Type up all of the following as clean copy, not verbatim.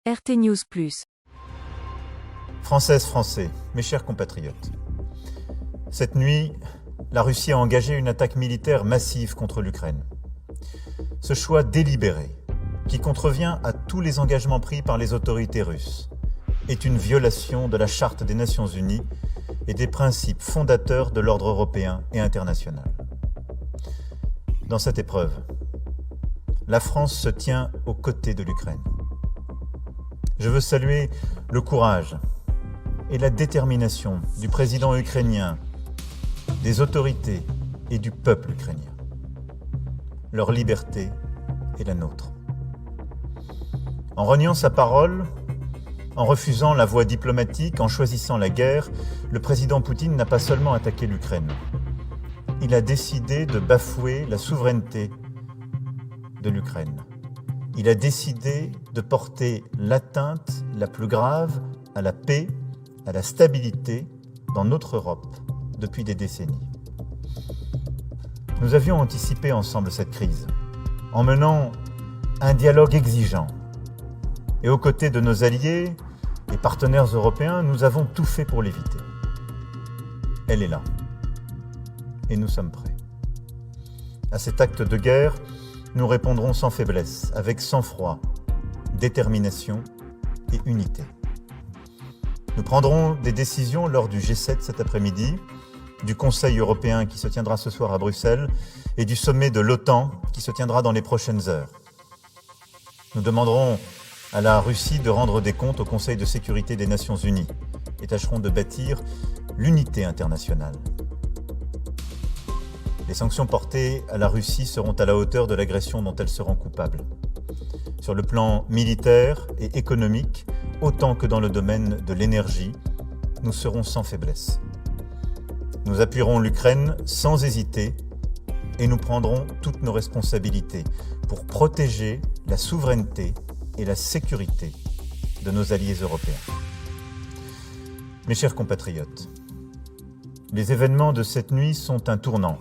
RT News Plus. Françaises, Français, mes chers compatriotes. Cette nuit, la Russie a engagé une attaque militaire massive contre l'Ukraine. Ce choix délibéré, qui contrevient à tous les engagements pris par les autorités russes, est une violation de la Charte des Nations Unies et des principes fondateurs de l'ordre européen et international. Dans cette épreuve, la France se tient aux côtés de l'Ukraine. Je veux saluer le courage et la détermination du président ukrainien, des autorités et du peuple ukrainien. Leur liberté est la nôtre. En reniant sa parole, en refusant la voie diplomatique, en choisissant la guerre, le président Poutine n'a pas seulement attaqué l'Ukraine. Il a décidé de bafouer la souveraineté de l'Ukraine. Il a décidé de porter l'atteinte la plus grave à la paix, à la stabilité dans notre Europe depuis des décennies. Nous avions anticipé ensemble cette crise en menant un dialogue exigeant. Et aux côtés de nos alliés et partenaires européens, nous avons tout fait pour l'éviter. Elle est là. Et nous sommes prêts. À cet acte de guerre, nous répondrons sans faiblesse, avec sang-froid, détermination et unité. Nous prendrons des décisions lors du G7 cet après-midi, du Conseil européen qui se tiendra ce soir à Bruxelles et du sommet de l'OTAN qui se tiendra dans les prochaines heures. Nous demanderons à la Russie de rendre des comptes au Conseil de sécurité des Nations Unies et tâcherons de bâtir l'unité internationale. Les sanctions portées à la Russie seront à la hauteur de l'agression dont elle se rend coupable. Sur le plan militaire et économique, autant que dans le domaine de l'énergie, nous serons sans faiblesse. Nous appuierons l'Ukraine sans hésiter et nous prendrons toutes nos responsabilités pour protéger la souveraineté et la sécurité de nos alliés européens. Mes chers compatriotes, les événements de cette nuit sont un tournant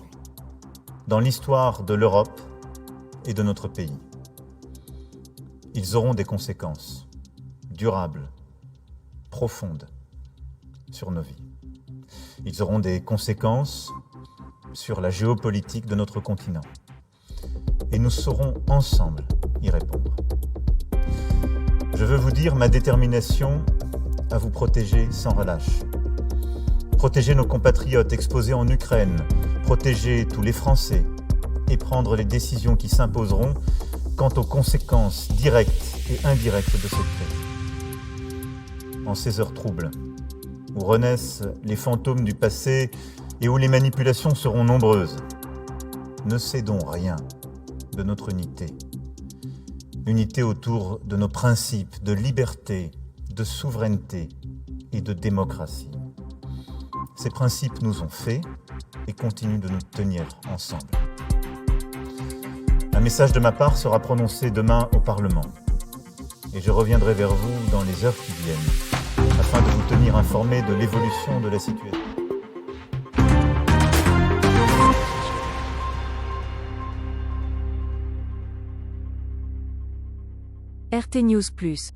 dans l'histoire de l'Europe et de notre pays. Ils auront des conséquences durables, profondes sur nos vies. Ils auront des conséquences sur la géopolitique de notre continent. Et nous saurons ensemble y répondre. Je veux vous dire ma détermination à vous protéger sans relâche. Protéger nos compatriotes exposés en Ukraine, protéger tous les Français et prendre les décisions qui s'imposeront quant aux conséquences directes et indirectes de cette crise. En ces heures troubles, où renaissent les fantômes du passé et où les manipulations seront nombreuses, ne cédons rien de notre unité. Unité autour de nos principes de liberté, de souveraineté et de démocratie. Ces principes nous ont fait et continuent de nous tenir ensemble. Un message de ma part sera prononcé demain au Parlement et je reviendrai vers vous dans les heures qui viennent afin de vous tenir informés de l'évolution de la situation. RT News Plus.